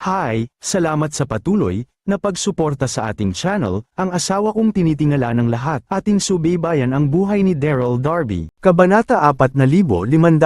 Hi, salamat sa patuloy na pagsuporta sa ating channel. Ang asawa kong tinitingala ng lahat. Ating subaybayan ang buhay ni Daryl Darby. Kabanata 4501.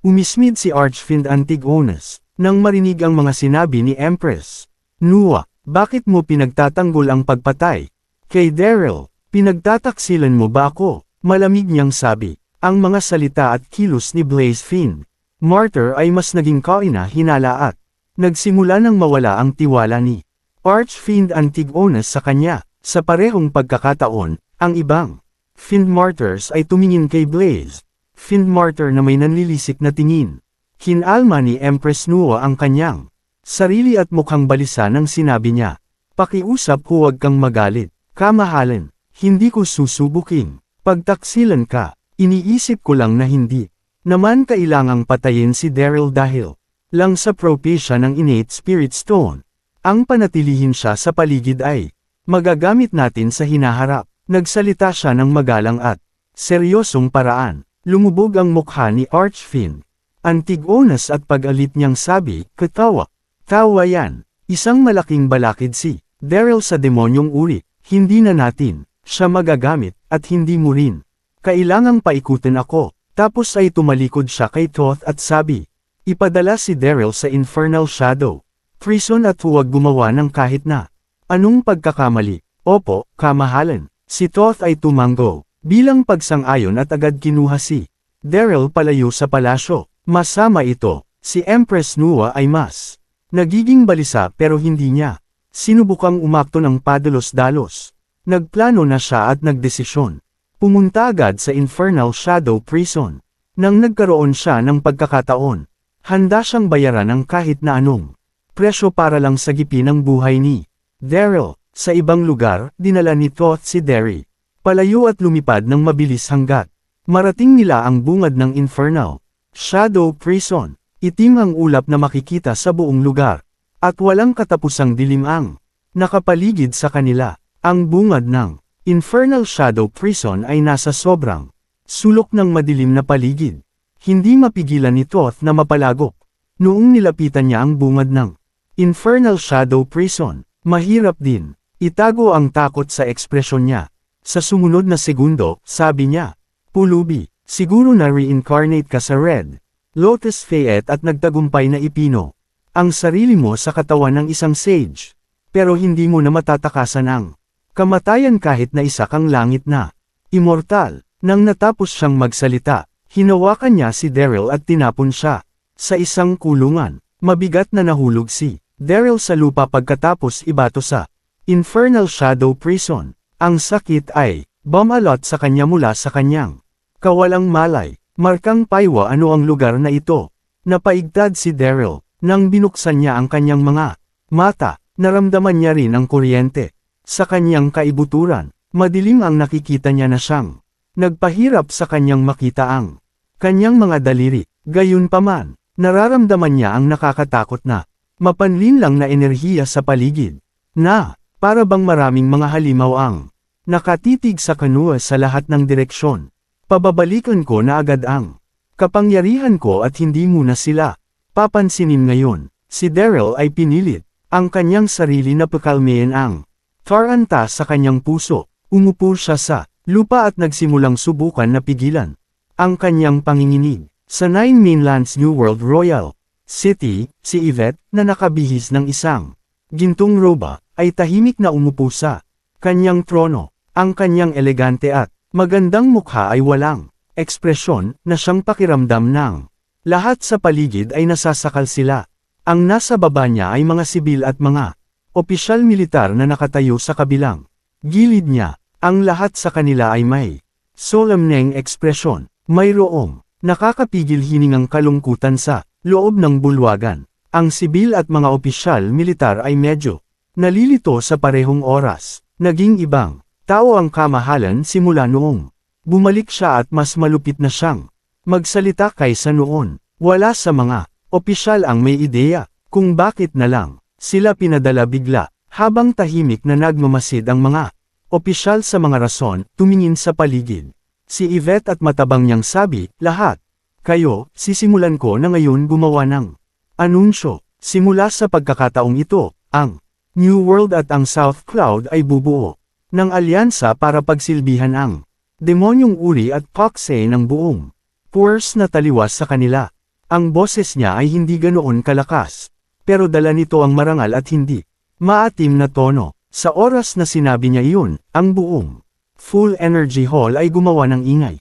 Umismid si Archfiend Antigonus nang marinig ang mga sinabi ni Empress Nua. Bakit mo pinagtatanggol ang pagpatay kay Daryl? Pinagtataksilan mo ba ako? Malamig niyang sabi. Ang mga salita at kilos ni Blazefiend Martyr ay mas naging kahina-hinala at nagsimula nang mawala ang tiwala ni Archfiend Antigonus sa kanya. Sa parehong pagkakataon, ang ibang Fiend Martyrs ay tumingin kay Blaze Fiend Martyr na may nanlilisik na tingin. Kinalma ni Empress Nua ang kanyang sarili at mukhang balisa nang sinabi niya, "Pakiusap, huwag kang magalit. Kamahalan, hindi ko susubuking pagtaksilan ka. Iniisip ko lang na hindi naman kailangang patayin si Daryl dahil lang sa propesya ng innate spirit stone. Ang panatilihin siya sa paligid ay magagamit natin sa hinaharap." Nagsalita siya ng magalang at seryosong paraan. Lumubog ang mukha ni Archfiend Antigonus at pag-alit niyang sabi, "Katawa. Tawa yan. Isang malaking balakid si Daryl sa demonyong uri. Hindi na natin siya magagamit, at hindi mo rin kailangang paikutin ako." Tapos ay tumalikod siya kay Thoth at sabi, "Ipadala si Daryl sa Infernal Shadow Prison at huwag gumawa ng kahit na anong pagkakamali." "Opo, kamahalan." Si Thoth ay tumanggo bilang pagsang-ayon at agad kinuha si Daryl palayo sa palasyo. Masama ito. Si Empress Nua ay mas nagiging balisa pero hindi niya sinubukang umakto ng padalos-dalos. Nagplano na siya at nagdesisyon. Pumunta agad sa Infernal Shadow Prison. Nang nagkaroon siya ng pagkakataon, handa siyang bayaran ng kahit na anong presyo para lang sagipin ang buhay ni Daryl. Sa ibang lugar, dinala ni Thoth si Derry palayo at lumipad ng mabilis hanggat marating nila ang bungad ng Infernal Shadow Prison. Itim ang ulap na makikita sa buong lugar, at walang katapusang dilim ang nakapaligid sa kanila. Ang bungad ng Infernal Shadow Prison ay nasa sobrang sulok ng madilim na paligid. Hindi mapigilan ni Thoth na mapalagok noong nilapitan niya ang bungad ng Infernal Shadow Prison. Mahirap din itago ang takot sa ekspresyon niya. Sa sumunod na segundo, sabi niya, "Pulubi, siguro na reincarnate ka sa Red Lotus Fayette at nagtagumpay na ipino ang sarili mo sa katawan ng isang sage. Pero hindi mo na matatakasan ang kamatayan kahit na isa kang langit na immortal." Nang natapos siyang magsalita, hinawakan niya si Daryl at tinapon siya sa isang kulungan. Mabigat na nahulog si Daryl sa lupa pagkatapos ibato sa Infernal Shadow Prison. Ang sakit ay bumalot sa kanya mula sa kanyang kawalang malay. Markang paywa ano ang lugar na ito. Napaigtad si Daryl. Nang binuksan niya ang kanyang mga mata, naramdaman niya rin ang kuryente sa kanyang kaibuturan. Madilim ang nakikita niya na siyang nagpahirap sa kanyang makita ang kanyang mga daliri. Gayunpaman, nararamdaman niya ang nakakatakot na mapanlin lang na enerhiya sa paligid, na para bang maraming mga halimaw ang nakatitig sa kanua sa lahat ng direksyon. "Pababalikan ko na agad ang kapangyarihan ko at hindi muna sila papansinin ngayon." Si Daryl ay pinilit ang kanyang sarili na pakalmayin ang taranta sa kanyang puso. Umupo siya sa lupa at nagsimulang subukan na pigilan ang kanyang panginginig. Sa Nine Mainlands New World Royal City, si Yvette, na nakabihis ng isang gintong roba, ay tahimik na umupo sa kanyang trono. Ang kanyang elegante at magandang mukha ay walang ekspresyon, na siyang pakiramdam ng lahat sa paligid ay nasasakal sila. Ang nasa baba niya ay mga sibil at mga opisyal militar na nakatayo sa kabilang gilid niya. Ang lahat sa kanila ay may solemneng ekspresyon. Mayroong nakakapigil hiningang kalungkutan sa loob ng bulwagan. Ang sibil at mga opisyal militar ay medyo nalilito sa parehong oras. Naging ibang tao ang kamahalan simula noong bumalik siya at mas malupit na siyang magsalita kaysa noon. Wala sa mga opisyal ang may ideya kung bakit na lang sila pinadala bigla. Habang tahimik na nagmamasid ang mga opisyal sa mga rason, tumingin sa paligid si Yvette at matabang niyang sabi, "Lahat kayo, sisimulan ko na ngayon gumawa ng anunsyo." Simula sa pagkakataong ito, ang New World at ang South Cloud ay bubuo ng alyansa para pagsilbihan ang demonyong uri at pakse ng buong Purs na taliwas sa kanila. Ang boses niya ay hindi ganoon kalakas, pero dala nito ang marangal at hindi maatim na tono. Sa oras na sinabi niya iyon, ang buong Full Energy Hall ay gumawa ng ingay.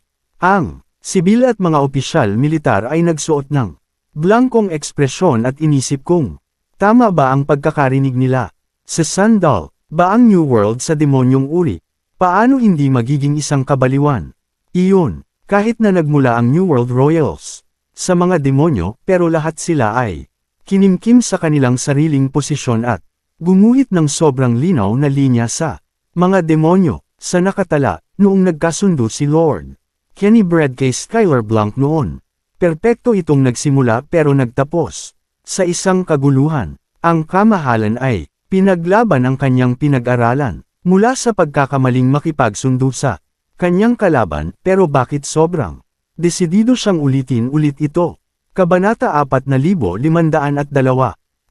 Ang sibil at mga opisyal militar ay nagsuot ng blankong ekspresyon at inisip kung tama ba ang pagkakarinig nila. Sa Sandal, ba ang New World sa demonyong uri? Paano hindi magiging isang kabaliwan? Iyon, kahit na nagmula ang New World Royals sa mga demonyo, pero lahat sila ay kinimkim sa kanilang sariling posisyon at gumuhit ng sobrang linaw na linya sa mga demonyo. Sa nakatala, noong nagkasundo si Lord Kenny Brad kay Skylar Blanc noon. Perpekto itong nagsimula pero nagtapos sa isang kaguluhan. Ang kamahalan ay pinaglaban ang kanyang pinag-aralan mula sa pagkakamaling makipagsundo sa kanyang kalaban, pero bakit sobrang desidido siyang ulitin ulit ito? Kabanata 4502.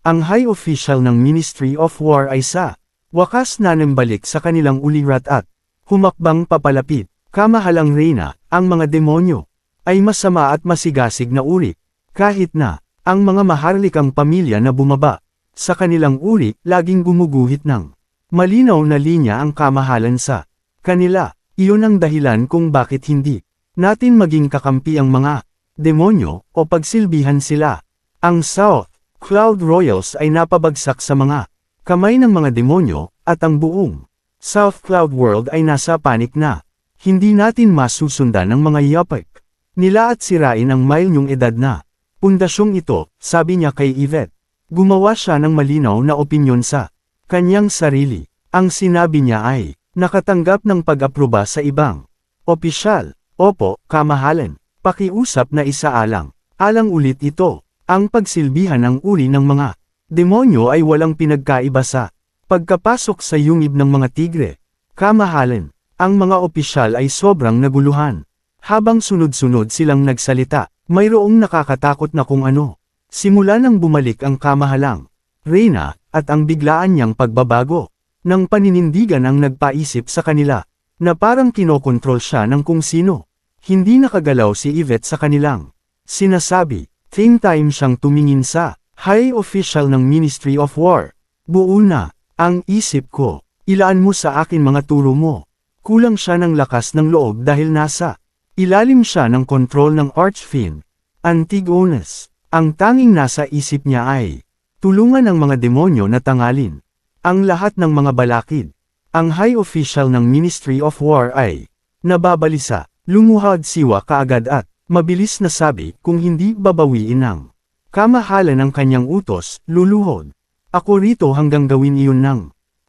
Ang high official ng Ministry of War ay sa wakas nanambalik sa kanilang ulirat at humakbang papalapit. Kamahalang Reyna, ang mga demonyo ay masama at masigasig na uri, kahit na ang mga maharlikang pamilya na bumaba sa kanilang uri laging gumuguhit ng malinaw na linya ang kamahalan sa kanila. Iyon ang dahilan kung bakit hindi natin maging kakampi ang mga demonyo o pagsilbihan sila. Ang South Cloud Royals ay napabagsak sa mga kamay ng mga demonyo, at ang buong South Cloud World ay nasa panik na. Hindi natin masusundan ang mga yapik nila at sirain ang milyong edad na pundasyong ito, sabi niya kay Yvette. Gumawa siya ng malinaw na opinyon sa kanyang sarili. Ang sinabi niya ay nakatanggap ng pag-aproba sa ibang opisyal. Opo, kamahalan. Pakiusap na isaalang. Alang ulit ito. Ang pagsilbihan ng uri ng mga demonyo ay walang pinagkaiba sa pagkapasok sa yungib ng mga tigre. Kamahalan. Ang mga opisyal ay sobrang naguluhan. Habang sunod-sunod silang nagsalita, mayroong nakakatakot na kung ano. Simula nang bumalik ang kamahalang Reyna, at ang biglaan niyang pagbabago ng paninindigan ang nagpaisip sa kanila, na parang kinokontrol siya ng kung sino. Hindi nakagalaw si Yvette sa kanilang sinasabi. Same time siyang tumingin sa high official ng Ministry of War. Buo na ang isip ko. Ilaan mo sa akin mga turo mo. Kulang siya ng lakas ng loob dahil nasa ilalim siya ng kontrol ng Archfiend Antigonus. Ang tanging nasa isip niya ay tulungan ang mga demonyo na tangalin ang lahat ng mga balakid. Ang high official ng Ministry of War ay nababalisa, lumuhad siwa kaagad at mabilis na sabi kung hindi babawiin ng kamahalan ang kanyang utos, luluhod. Ako rito hanggang gawin iyon ng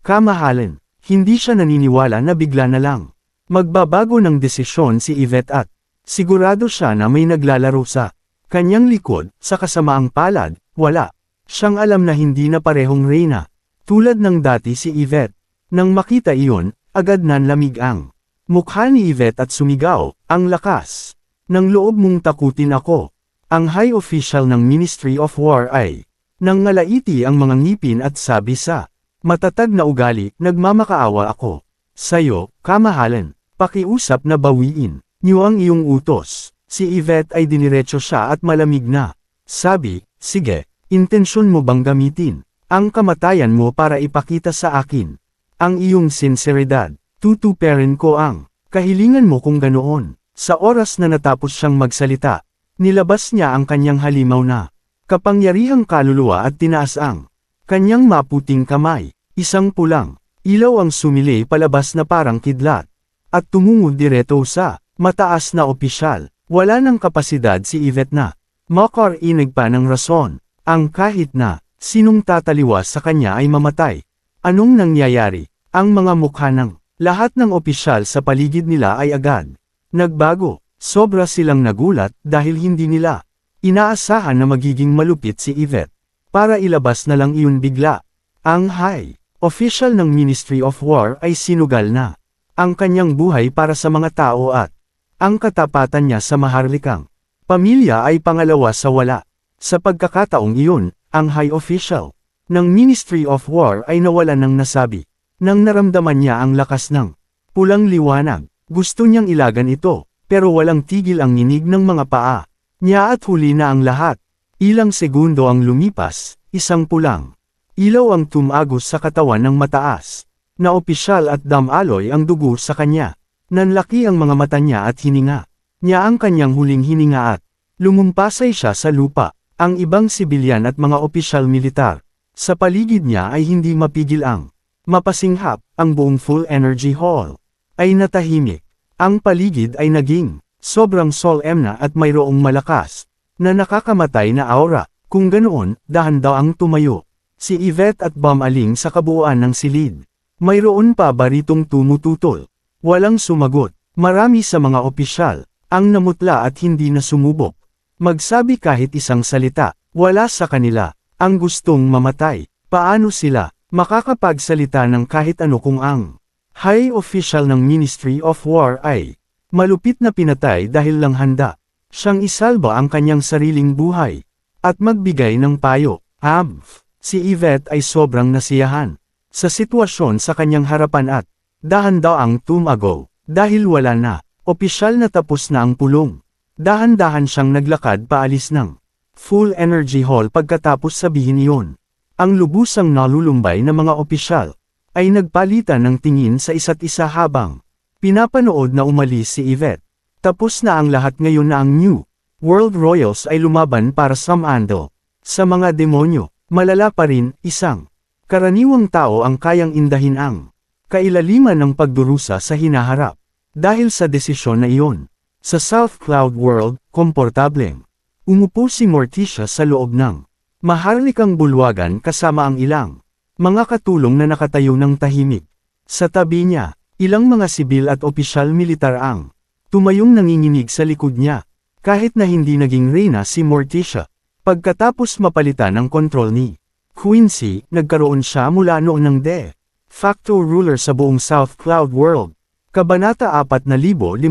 kamahalan. Hindi siya naniniwala na bigla na lang magbabago ng desisyon si Yvette at sigurado siya na may naglalaro sa kanyang likod. Sa kasamaang palad, wala siyang alam na hindi na parehong Reyna. Tulad ng dati si Yvette. Nang makita iyon, agad nanlamig ang mukha ni Yvette at sumigaw, ang lakas ng loob mong takutin ako. Ang high official ng Ministry of War ay nangngalaiti ang mga ngipin at sabi sa matatag na ugali, nagmamakaawa ako sayo, kamahalan. Pakiusap na bawiin niyo ang iyong utos. Si Yvette ay diniretso siya at malamig na sabi, sige, intensyon mo bang gamitin ang kamatayan mo para ipakita sa akin ang iyong sinseridad? Tutuperin ko ang kahilingan mo kung ganoon. Sa oras na natapos siyang magsalita, nilabas niya ang kanyang halimaw na kapangyarihang kaluluwa at tinaas ang kanyang maputing kamay. Isang pulang ilaw ang sumili palabas na parang kidlat at tumungo direto sa mataas na opisyal. Wala ng kapasidad si Yvette na makarinig pa ng rason. Ang kahit na sinong tataliwas sa kanya ay mamatay. Anong nangyayari? Ang mga mukha ng lahat ng opisyal sa paligid nila ay agad nagbago. Sobra silang nagulat dahil hindi nila inaasahan na magiging malupit si Yvette. Para ilabas na lang iyon bigla. Ang high official ng Ministry of War ay sinugal na ang kanyang buhay para sa mga tao at ang katapatan niya sa maharlikang pamilya ay pangalawa sa wala. Sa pagkakataong iyon, ang high official ng Ministry of War ay nawalan ng nasabi. Nang naramdaman niya ang lakas ng pulang liwanag, gusto niyang ilagan ito, pero walang tigil ang nginig ng mga paa niya at huli na ang lahat. Ilang segundo ang lumipas, isang pulang ilaw ang tumagos sa katawan ng mataas na opisyal at damaloy ang dugo sa kanya. Nanlaki ang mga mata niya at hininga niya ang kanyang huling hininga at lumumpasay siya sa lupa. Ang ibang sibilyan at mga opisyal militar sa paligid niya ay hindi mapigil ang mapasinghap. Ang buong Full Energy Hall ay natahimik. Ang paligid ay naging sobrang solemn na at mayroong malakas na nakakamatay na aura. Kung ganoon, dahan daw ang tumayo si Yvette at bumaling sa kabuuan ng silid. Mayroon pa baritong tumututol. Walang sumagot. Marami sa mga opisyal ang namutla at hindi na sumubok magsabi kahit isang salita. Wala sa kanila ang gustong mamatay. Paano sila makakapagsalita ng kahit ano kung ang high official ng Ministry of War ay malupit na pinatay dahil lang handa siyang isalba ang kanyang sariling buhay at magbigay ng payo? Si Yvette ay sobrang nasiyahan sa sitwasyon sa kanyang harapan at dahan daw ang tumago dahil wala na. Opisyal na tapos na ang pulong. Dahan-dahan siyang naglakad paalis ng Full Energy Hall pagkatapos sabihin iyon. Ang lubusang nalulumbay na mga opisyal ay nagpalitan ng tingin sa isa't isa habang pinapanood na umalis si Yvette. Tapos na ang lahat ngayon na ang New World Royals ay lumaban para sa Mando. Sa mga demonyo, malala pa rin, isang karaniwang tao ang kayang indahin ang kailaliman ng pagdurusa sa hinaharap. Dahil sa desisyon na iyon, sa South Cloud World, komportableng umupo si Morticia sa loob ng maharlikang bulwagan kasama ang ilang mga katulong na nakatayo ng tahimik. Sa tabi niya, ilang mga sibil at opisyal militar ang tumayong nanginginig sa likod niya. Kahit na hindi naging reyna si Morticia, pagkatapos mapalitan ang kontrol ni Quincy, nagkaroon siya mula noon ng de facto ruler sa buong South Cloud World. Kabanata 4503.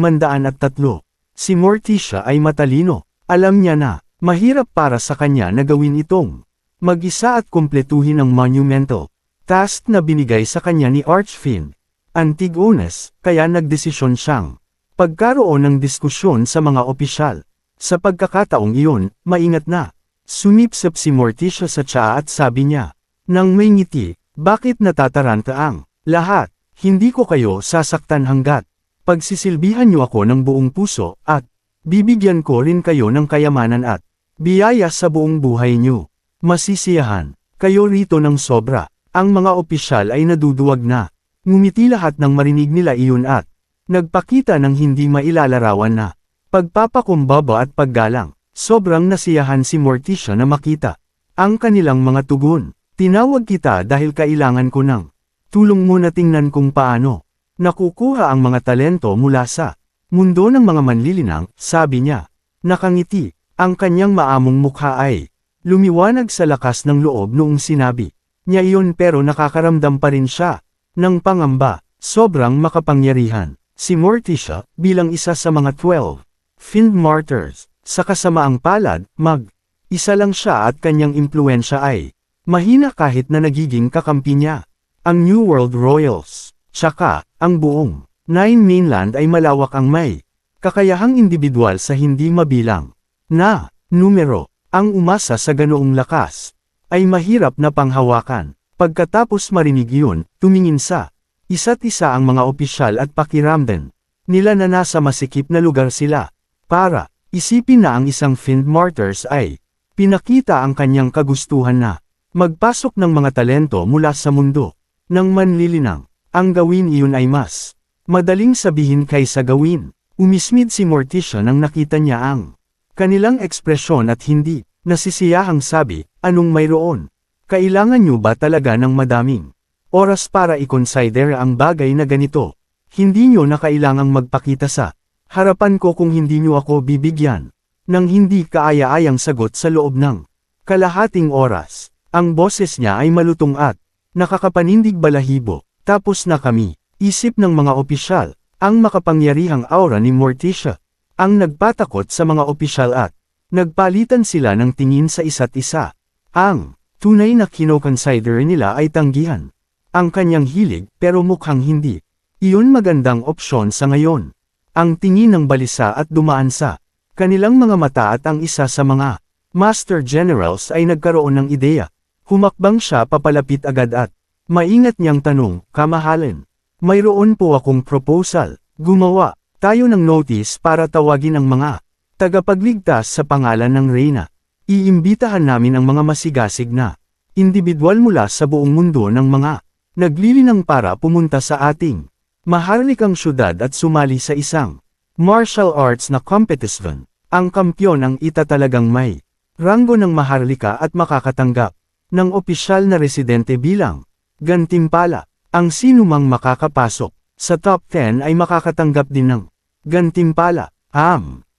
Si Morticia ay matalino. Alam niya na mahirap para sa kanya na gawin itong mag-isa at kumpletuhin ang monumental task na binigay sa kanya ni Archfiend Antigonus, kaya nagdesisyon siyang pagkaroon ng diskusyon sa mga opisyal. Sa pagkakataong iyon, maingat na. Sumipsip si Morticia sa tsaa at sabi niya, nang may ngiti, bakit natataranta ang lahat? Hindi ko kayo sasaktan hanggat pagsisilbihan niyo ako ng buong puso at bibigyan ko rin kayo ng kayamanan at biyaya sa buong buhay niyo. Masisiyahan kayo rito ng sobra. Ang mga opisyal ay naduduwag na. Ngumiti lahat nang marinig nila iyon at nagpakita ng hindi mailalarawan na pagpapakumbaba at paggalang. Sobrang nasiyahan si Morticia na makita ang kanilang mga tugon. Tinawag kita dahil kailangan ko ng tulong mo na tingnan kung paano nakukuha ang mga talento mula sa mundo ng mga manlilinang, sabi niya. Nakangiti, ang kanyang maamong mukha ay lumiwanag sa lakas ng loob noong sinabi niya iyon, pero nakakaramdam pa rin siya ng pangamba. Sobrang makapangyarihan si Morticia bilang isa sa mga 12 Fiend Martyrs. Sa kasamaang palad, isa lang siya at kanyang impluensya ay mahina kahit na nagiging kakampi niya. Ang New World Royals, tsaka ang buong Nine Mainland ay malawak ang may kakayahang individual sa hindi mabilang na numero. Ang umasa sa ganoong lakas ay mahirap na panghawakan. Pagkatapos marinig iyon, tumingin sa isa't isa ang mga opisyal at pakiramdam nila na nasa masikip na lugar sila. Para isipin na ang isang Fiend Martyrs ay pinakita ang kanyang kagustuhan na magpasok ng mga talento mula sa mundo ng manlilinang. Ang gawin iyon ay mas madaling sabihin kaysa gawin. Umismid si Morticia nang nakita niya ang kanilang ekspresyon at hindi nasisiyahang sabi, anong mayroon? Kailangan niyo ba talaga ng madaming oras para i-consider ang bagay na ganito? Hindi niyo na kailangang magpakita sa harapan ko kung hindi niyo ako bibigyan ng hindi kaaya-ayang sagot sa loob ng kalahating oras. Ang boses niya ay malutong at nakakapanindig balahibo. Tapos na kami, isip ng mga opisyal. Ang makapangyarihang aura ni Morticia ang nagpatakot sa mga opisyal at nagpalitan sila ng tingin sa isa't isa. Ang tunay na kino-consider nila ay tanggihan ang kanyang hilig pero mukhang hindi. Iyon magandang opsyon sa ngayon. Ang tingin ng balisa at dumaan sa kanilang mga mata at ang isa sa mga Master Generals ay nagkaroon ng ideya. Humakbang siya papalapit agad at maingat niyang tanong, "Kamahalan, mayroon po akong proposal. Gumawa tayo ng notice para tawagin ang mga tagapagligtas sa pangalan ng Reyna. Iimbitahan namin ang mga masigasig na individual mula sa buong mundo ng mga naglilinang para pumunta sa ating maharlikang syudad at sumali sa isang martial arts na competition. Ang kampyon ang itatalagang may ranggo ng maharlika at makakatanggap ng opisyal na residente bilang gantimpala. Ang sinumang makakapasok sa top 10 ay makakatanggap din ng gantimpala."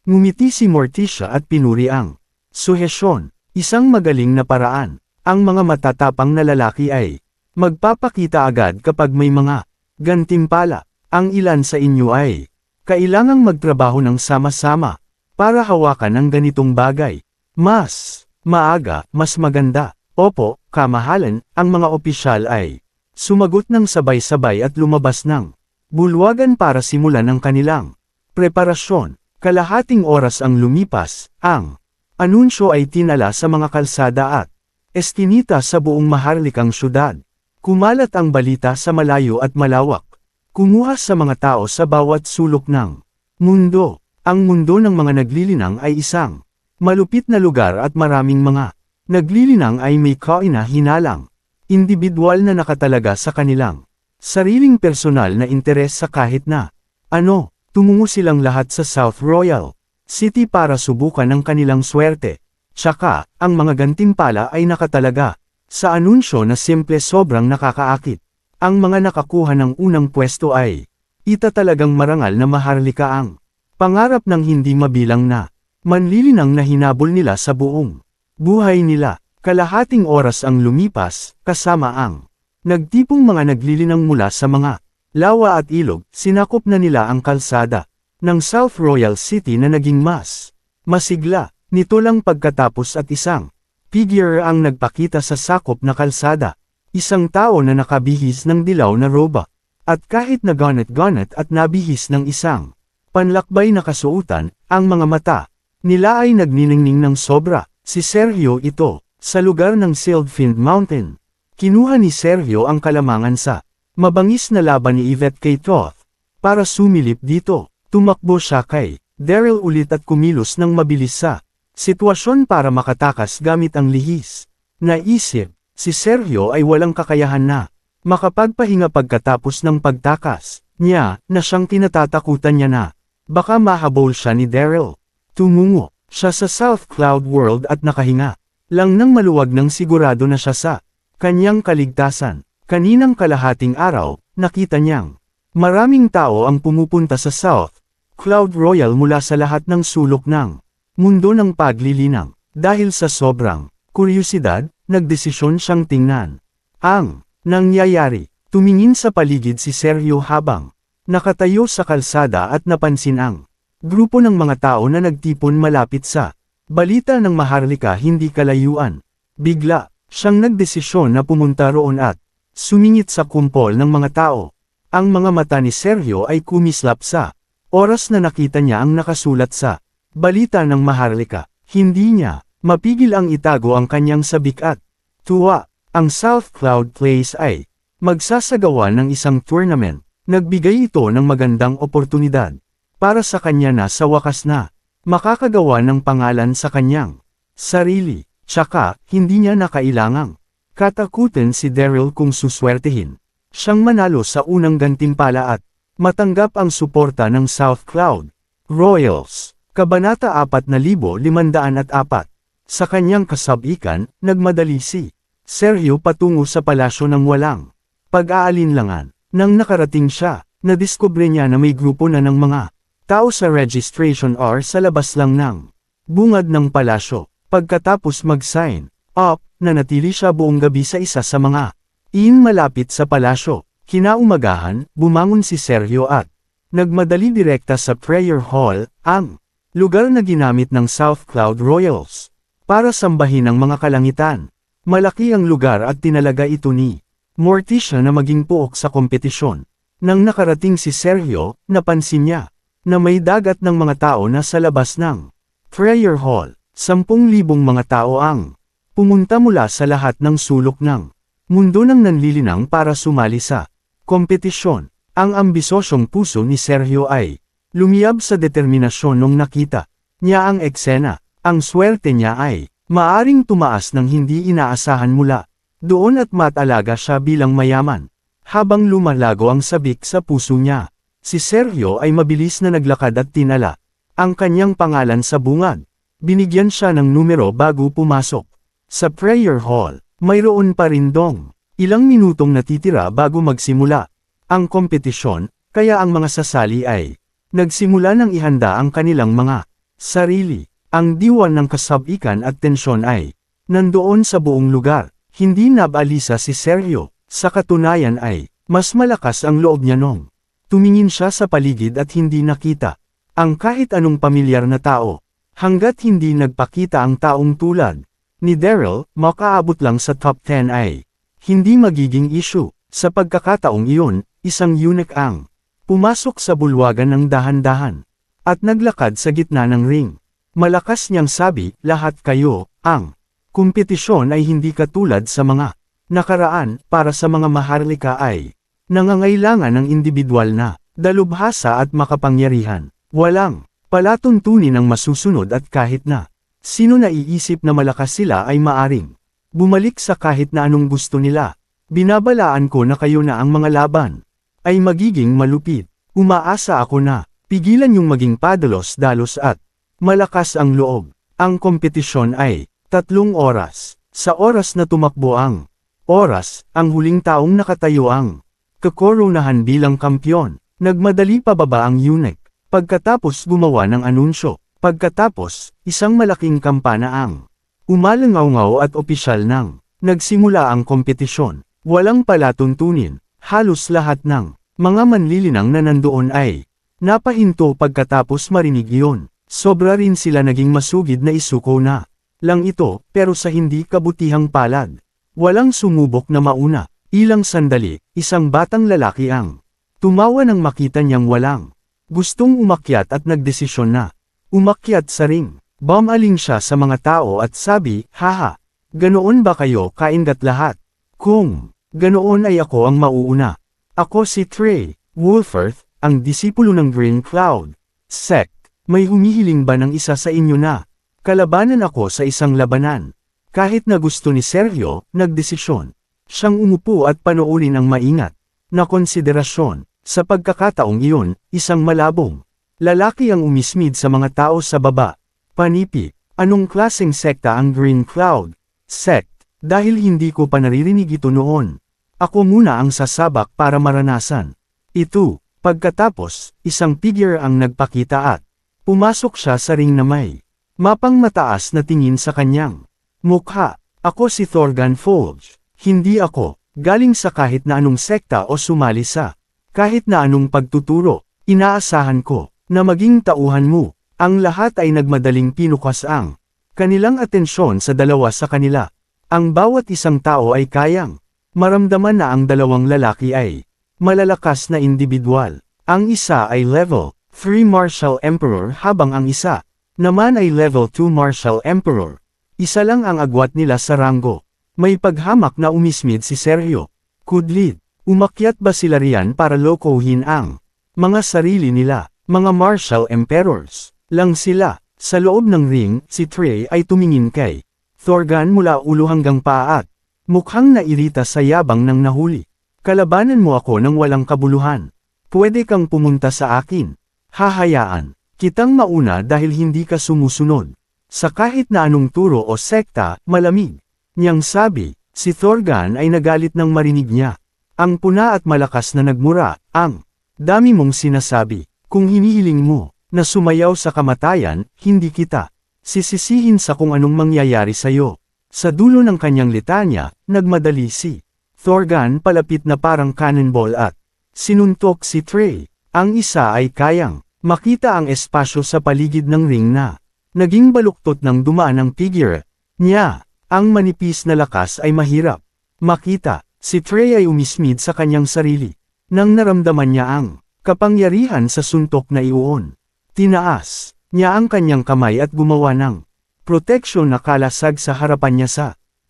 Ngumiti si Morticia at pinuri ang suhesyon. Isang magaling na paraan. Ang mga matatapang na lalaki ay magpapakita agad kapag may mga gantimpala. Ang ilan sa inyo ay kailangang magtrabaho ng sama-sama para hawakan ang ganitong bagay. Mas maaga, mas maganda. Opo, kamahalan, ang mga opisyal ay sumagot ng sabay-sabay at lumabas ng bulwagan para simulan ang kanilang preparasyon. Kalahating oras ang lumipas, ang anunsyo ay tinala sa mga kalsada at eskinita sa buong maharlikang syudad. Kumalat ang balita sa malayo at malawak. Kumuha sa mga tao sa bawat sulok ng mundo. Ang mundo ng mga naglilinang ay isang malupit na lugar at maraming mga naglilinang ay may kaina-hinalang individual na nakatalaga sa kanilang sariling personal na interes sa kahit na ano. Tumungo silang lahat sa South Royal City para subukan ang kanilang swerte. Tsaka, ang mga gantimpala ay nakatalaga sa anunsyo na simple sobrang nakakaakit. Ang mga nakakuha ng unang pwesto ay itatalagang marangal na maharlika ang pangarap ng hindi mabilang na manlilinang na hinabol nila sa buong buhay nila. Kalahating oras ang lumipas, kasama ang nagtipong mga naglilinang mula sa mga lawa at ilog. Sinakop na nila ang kalsada ng South Royal City na naging mas masigla. Nito lang pagkatapos at isang figure ang nagpakita sa sakop na kalsada. Isang tao na nakabihis ng dilaw na roba. At kahit na ganet-ganet at nabihis ng isang panlakbay na kasuotan, ang mga mata nila ay nagniningning ng sobra. Si Sergio ito, sa lugar ng Sylphind Mountain. Kinuha ni Sergio ang kalamangan sa mabangis na laban ni Yvette kay Toth. Para sumilip dito, tumakbo siya kay Daryl ulit at kumilos ng mabilis sa sitwasyon para makatakas gamit ang lihis. Naisip, si Sergio ay walang kakayahan na makapagpahinga pagkatapos ng pagtakas niya na siyang kinatatakutan niya na baka mahabol siya ni Daryl. Tumungo siya sa South Cloud World at nakahinga lang nang maluwag ng sigurado na siya sa kanyang kaligtasan. Kaninang kalahating araw, nakita niyang maraming tao ang pumupunta sa South Cloud Royal mula sa lahat ng sulok ng mundo ng paglilinang. Dahil sa sobrang kuryosidad, nagdesisyon siyang tingnan ang nangyayari. Tumingin sa paligid si Sergio habang nakatayo sa kalsada at napansin ang grupo ng mga tao na nagtipon malapit sa balita ng maharlika hindi kalayuan. Bigla, siyang nagdesisyon na pumunta roon at sumingit sa kumpol ng mga tao. Ang mga mata ni Sergio ay kumislap sa oras na nakita niya ang nakasulat sa balita ng maharlika. Hindi niya mapigil ang itago ang kanyang sabik at tuwa. Ang South Cloud Place ay magsasagawa ng isang tournament. Nagbigay ito ng magandang oportunidad para sa kanya na sa wakas na makakagawa ng pangalan sa kanyang sarili. Tsaka, hindi niya na kailangang katakutin si Daryl kung suswertehin siyang manalo sa unang gantimpala at matanggap ang suporta ng South Cloud Royals. Kabanata 4504. Sa kanyang kasabikan, nagmadali si Sergio patungo sa palasyo ng walang pag-aalinlangan. Nang nakarating siya, nadiskubre niya na may grupo na ng mga tao sa registration hour sa labas lang ng bungad ng palasyo. Pagkatapos mag-sign up, nanatili siya buong gabi sa isa sa mga inn malapit sa palasyo. Kinaumagahan, bumangon si Sergio at nagmadali direkta sa prayer hall, ang lugar na ginamit ng South Cloud Royals para sambahin ang mga kalangitan. Malaki ang lugar at tinalaga ito ni Morticia na maging puok sa kompetisyon. Nang nakarating si Sergio, napansin niya na may dagat ng mga tao na sa labas ng prayer hall. 10,000 mga tao ang pumunta mula sa lahat ng sulok ng mundo ng nanlilinang para sumali sa kompetisyon. Ang ambisosyong puso ni Sergio ay lumiyab sa determinasyon nung nakita niya ang eksena. Ang swerte niya ay maaring tumaas ng hindi inaasahan mula doon at matalaga siya bilang mayaman. Habang lumalago ang sabik sa puso niya, si Sergio ay mabilis na naglakad at tinala ang kanyang pangalan sa bungad. Binigyan siya ng numero bago pumasok sa prayer hall. Mayroon pa rin dong ilang minutong natitira bago magsimula ang kompetisyon, kaya ang mga sasali ay nagsimula ng ihanda ang kanilang mga sarili. Ang diwan ng kasabikan at tensyon ay nandoon sa buong lugar. Hindi nabalisa si Sergio. Sa katunayan ay mas malakas ang loob niya nung tumingin siya sa paligid at hindi nakita ang kahit anong pamilyar na tao. Hanggat hindi nagpakita ang taong tulad ni Daryl, makaabot lang sa top 10 ay hindi magiging issue. Sa pagkakataong iyon, isang eunuch ang pumasok sa bulwagan ng dahan-dahan at naglakad sa gitna ng ring. Malakas niyang sabi, lahat kayo, ang kompetisyon ay hindi katulad sa mga nakaraan. Para sa mga maharlika ay nangangailangan ng individual na dalubhasa at makapangyarihan. Walang palatuntunin ang masusunod at kahit na sino naiisip na malakas sila ay maaring bumalik sa kahit na anong gusto nila. Binabalaan ko na kayo na ang mga laban ay magiging malupit. Umaasa ako na pigilan yung maging padalos-dalos at malakas ang loob. Ang kompetisyon ay 3 oras. Sa oras na tumakbo ang oras, ang huling taong nakatayo ang kakoronahan bilang kampyon. Nagmadali pababa ang eunuch. Pagkatapos gumawa ng anunsyo. Pagkatapos, isang malaking kampana ang umalangaw-ngaw at opisyal ng nagsimula ang kompetisyon. Walang palatuntunin. Halos lahat ng mga manlilinang na nandoon ay napahinto pagkatapos marinig iyon. Sobra rin sila naging masugid na isuko na lang ito, pero sa hindi kabutihang palad. Walang sumubok na mauna. Ilang sandali, isang batang lalaki ang tumawa nang makita niyang walang gustong umakyat at nagdesisyon na umakyat sa ring. Bumaling siya sa mga tao at sabi, haha, ganoon ba kayo kaingat lahat? Kung ganoon ay ako ang mauuna. Ako si Trey Wolford, ang disipulo ng Green Cloud Sect. May humihiling ba ng isa sa inyo na kalabanan ako sa isang labanan? Kahit na gusto ni Sergio, nagdesisyon siyang umupo at panoorin ang maingat na konsiderasyon. Sa pagkakataong iyon, isang malabong lalaki ang umismid sa mga tao sa baba. Panipi, anong klaseng sekta ang Green Cloud Sect? Dahil hindi ko pa naririnig ito noon. Ako muna ang sasabak para maranasan ito. Pagkatapos, isang figure ang nagpakita at pumasok siya sa ring na may mapang mataas na tingin sa kanyang mukha. Ako si Thorgan Folge. Hindi ako galing sa kahit na anong sekta o sumali sa kahit na anong pagtuturo. Inaasahan ko na maging tauhan mo. Ang lahat ay nagmadaling pinukas ang kanilang atensyon sa dalawa sa kanila. Ang bawat isang tao ay kayang maramdaman na ang dalawang lalaki ay malalakas na individual. Ang isa ay level 3 Martial Emperor habang ang isa naman ay level 2 Martial Emperor. Isa lang ang agwat nila sa ranggo. May paghamak na umismid si Sergio. Kudlid, umakyat ba sila riyan para lokohin ang mga sarili nila? Mga Martial Emperors lang sila. Sa loob ng ring, si Trey ay tumingin kay Thorgan mula ulo hanggang paa at mukhang nairita sa yabang ng nahuli. Kalabanan mo ako ng walang kabuluhan. Pwede kang pumunta sa akin. Hahayaan kitang mauna dahil hindi ka sumusunod sa kahit na anong turo o sekta. Malamig niyang sabi. Si Thorgan ay nagalit nang marinig niya ang puna at malakas na nagmura. Ang dami mong sinasabi. Kung hinihiling mo na sumayaw sa kamatayan, hindi kita sisisihin sa kung anong mangyayari sa'yo. Sa dulo ng kanyang litanya, nagmadali si Thorgan palapit na parang cannonball at sinuntok si Trey. Ang isa ay kayang makita ang espasyo sa paligid ng ring na naging baluktot ng dumaan ng figure niya. Ang manipis na lakas ay mahirap makita. Si Trey ay umismid sa kanyang sarili. Nang naramdaman niya ang kapangyarihan sa suntok na iuon. Tinaas niya ang kanyang kamay at gumawa ng proteksyon na kalasag sa harapan niya sa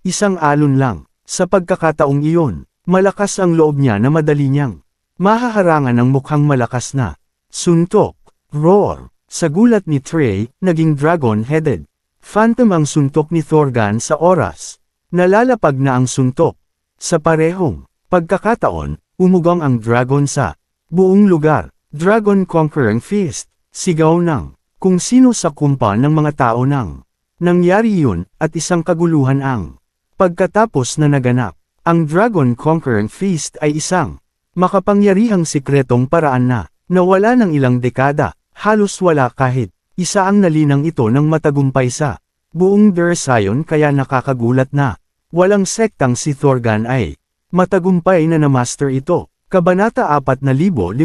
isang alon lang. Sa pagkakataong iyon, malakas ang loob niya na madali niyang mahaharangan ng mukhang malakas na suntok. Roar! Sa gulat ni Trey, naging dragon-headed phantom ang suntok ni Thorgan sa oras. Nalalapag na ang suntok. Sa parehong pagkakataon, umugang ang dragon sa buong lugar. Dragon Conquering Fist, sigaw ng kung sino sa kumpa ng mga tao nang nangyari yun at isang kaguluhan ang pagkatapos na naganap. Ang Dragon Conquering Fist ay isang makapangyarihang sikretong paraan na nawala ng ilang dekada, halos wala kahit isa ang nalinang ito ng matagumpay sa buong Dersion kaya nakakagulat na walang sektang si Thorgan ay matagumpay na na-master ito. Kabanata 4505.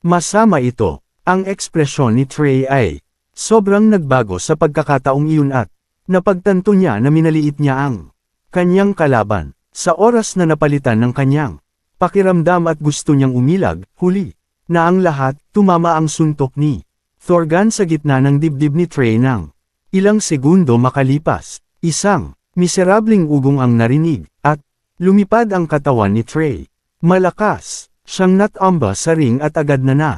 Masama ito, ang ekspresyon ni Trey ay sobrang nagbago sa pagkakataong iyon at napagtanto niya na minaliit niya ang kanyang kalaban. Sa oras na napalitan ng kanyang pakiramdam at gusto niyang umilag, huli na ang lahat, tumama ang suntok ni Thorgan sa gitna ng dibdib ni Trey nang ilang segundo makalipas. Isang miserableng ugong ang narinig, at lumipad ang katawan ni Trey. Malakas siyang natamba sa ring at agad na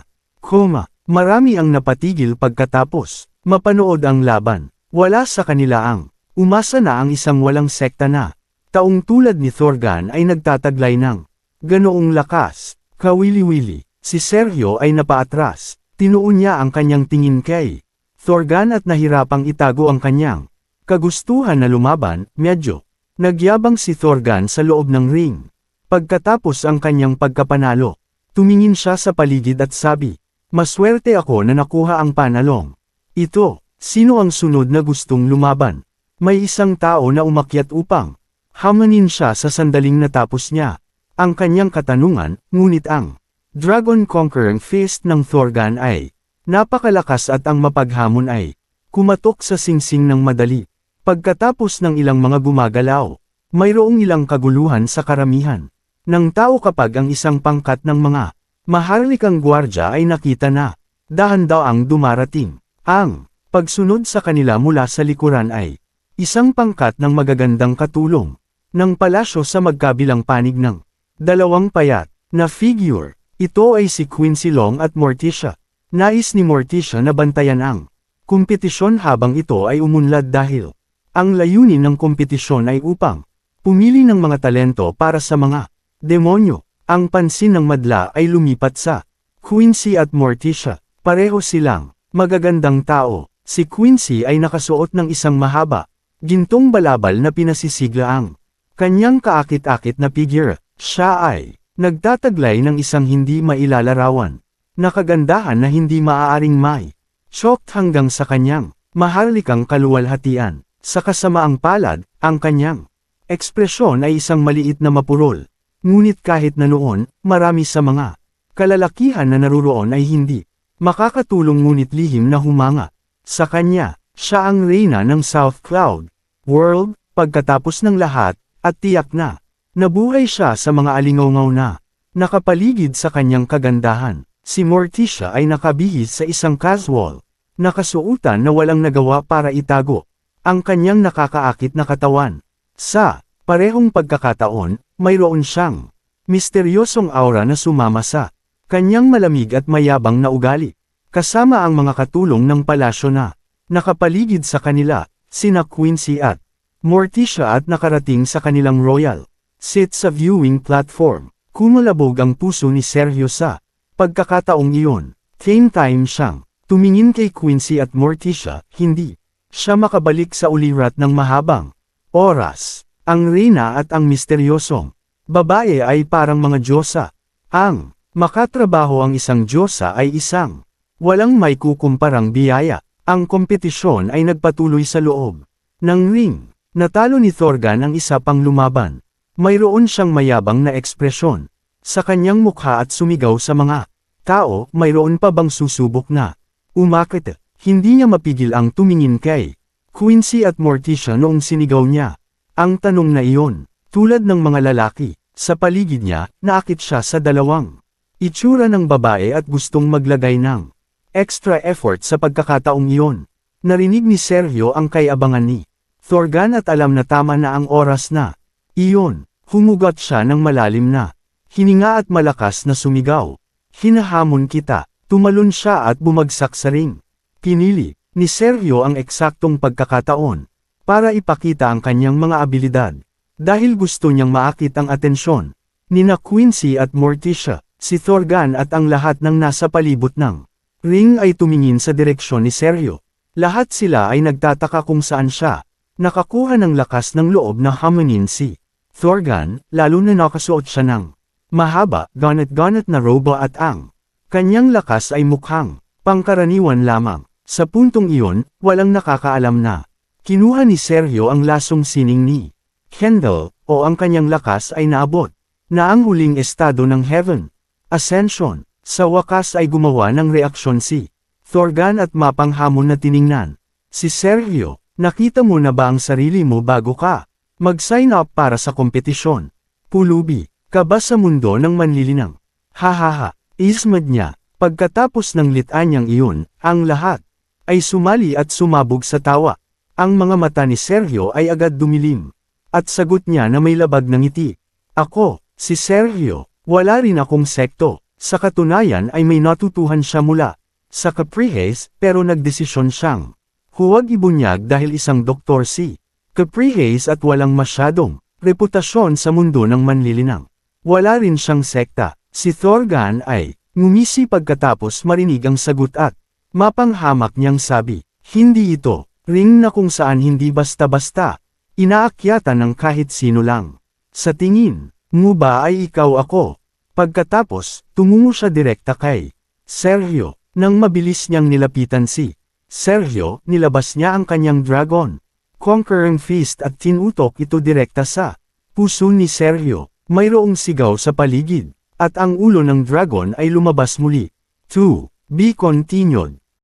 marami ang napatigil pagkatapos mapanood ang laban. Wala sa kanila ang umasa na ang isang walang sekta na taong tulad ni Thorgan ay nagtataglay ng ganoong lakas. Kawili-wili, si Sergio ay napaatras. Tinuon niya ang kanyang tingin kay Thorgan at nahirapang itago ang kanyang kagustuhan na lumaban. Medyo nagyabang si Thorgan sa loob ng ring. Pagkatapos ang kanyang pagkapanalo, tumingin siya sa paligid at sabi, "Maswerte ako na nakuha ang panalong ito." Sino ang sunod na gustong lumaban? May isang tao na umakyat upang hamanin siya sa sandaling natapos niya ang kanyang katanungan, ngunit ang Dragon Conquering Fist ng Thorgan ay napakalakas at ang mapaghamon ay kumatok sa singsing ng madali. Pagkatapos ng ilang mga gumagalaw, mayroong ilang kaguluhan sa karamihan ng tao kapag ang isang pangkat ng mga maharlikang gwardya ay nakita na dahan-daang dumarating. Ang pagsunod sa kanila mula sa likuran ay isang pangkat ng magagandang katulong ng palasyo sa magkabilang panig ng dalawang payat na figure. Ito ay si Quincy Long at Morticia. Nais ni Morticia na bantayan ang kompetisyon habang ito ay umunlad dahil ang layunin ng kompetisyon ay upang pumili ng mga talento para sa mga demonyo. Ang pansin ng madla ay lumipat sa Quincy at Morticia. Pareho silang magagandang tao. Si Quincy ay nakasuot ng isang mahaba, gintong balabal na pinasisigla ang kanyang kaakit-akit na figure. Siya ay nagtataglay ng isang hindi mailalarawan na kagandahan na hindi maaaring may choked hanggang sa kanyang maharlikang kaluwalhatian. Sa kasamaang palad, ang kanyang ekspresyon ay isang maliit na mapurol. Ngunit kahit na noon, marami sa mga kalalakihan na naruroon ay hindi makakatulong ngunit lihim na humanga sa kanya. Siya ang reyna ng South Cloud World, pagkatapos ng lahat, at tiyak na nabuhay siya sa mga alingawngaw na nakapaligid sa kanyang kagandahan. Si Morticia ay nakabihis sa isang casual na kasuotan na walang nagawa para itago ang kanyang nakakaakit na katawan. Sa parehong pagkakataon, mayroon siyang misteryosong aura na sumama sa kanyang malamig at mayabang na ugali. Kasama ang mga katulong ng palasyo na nakapaligid sa kanila, sina Quincy at Morticia at nakarating sa kanilang royal seat sa viewing platform. Kumulabog ang puso ni Sergio sa pagkakataong iyon. Same time siyang tumingin kay Quincy at Morticia, hindi siya makabalik sa ulirat ng mahabang oras. Ang reyna at ang misteryosong babae ay parang mga diyosa. Ang makatrabaho ang isang diyosa ay isang walang may kukumparang biyaya. Ang kompetisyon ay nagpatuloy sa loob ng ring. Natalo ni Thorgan ang isa pang lumaban. Mayroon siyang mayabang na ekspresyon sa kanyang mukha at sumigaw sa mga tao. Mayroon pa bang susubok na umakit? Hindi niya mapigil ang tumingin kay Quincy at Morticia noong sinigaw niya. Ang tanong na iyon, tulad ng mga lalaki, sa paligid niya, naakit siya sa dalawang itsura ng babae at gustong maglagay ng extra effort sa pagkakataong iyon. Narinig ni Sergio ang kay-abangan ni Thorgan at alam na tama na ang oras na iyon. Humugot siya ng malalim na hininga at malakas na sumigaw. Hinahamon kita. Tumalon siya at bumagsak sa ring. Pinili ni Sergio ang eksaktong pagkakataon para ipakita ang kanyang mga abilidad. Dahil gusto niyang maakit ang atensyon nina Quincy at Morticia, si Thorgan at ang lahat ng nasa palibot ng ring ay tumingin sa direksyon ni Sergio. Lahat sila ay nagtataka kung saan siya nakakuha ng lakas ng loob na hamunin si Thorgan, lalo na nakasuot siya ng mahaba, ganat-ganat na roba at ang kanyang lakas ay mukhang pangkaraniwan lamang. Sa puntong iyon, walang nakakaalam na kinuha ni Sergio ang lasong sining ni Kendall, o ang kanyang lakas ay naabot na ang huling estado ng Heaven Ascension. Sa wakas ay gumawa ng reaksyon si Thorgan at mapanghamon na tiningnan si Sergio. Nakita mo na ba ang sarili mo bago ka mag-sign up para sa kompetisyon? Pulubi ka ba sa mundo ng manlilinang? Hahaha, ismad niya. Pagkatapos ng litanyang iyon, ang lahat ay sumali at sumabog sa tawa. Ang mga mata ni Sergio ay agad dumilim. At sagot niya na may labag ng ngiti. Ako, si Sergio, wala rin akong sekto. Sa katunayan ay may natutuhan siya mula sa Capriles, pero nagdesisyon siyang huwag ibunyag dahil isang doktor si Capriles at walang masyadong reputasyon sa mundo ng manlilinang. Wala rin siyang sekta. Si Thorgan ay ngumisi pagkatapos marinig ang sagot at mapanghamak niyang sabi, hindi ito ring na kung saan hindi basta-basta inaakyatan ng kahit sino lang. Sa tingin mo ba ay ikaw ako? Pagkatapos, tumungo siya direkta kay Sergio. Nang mabilis niyang nilapitan si Sergio, nilabas niya ang kanyang dragon Conquering Fist at tinutok ito direkta sa puso ni Sergio. Mayroong sigaw sa paligid, at ang ulo ng dragon ay lumabas muli. To be continued.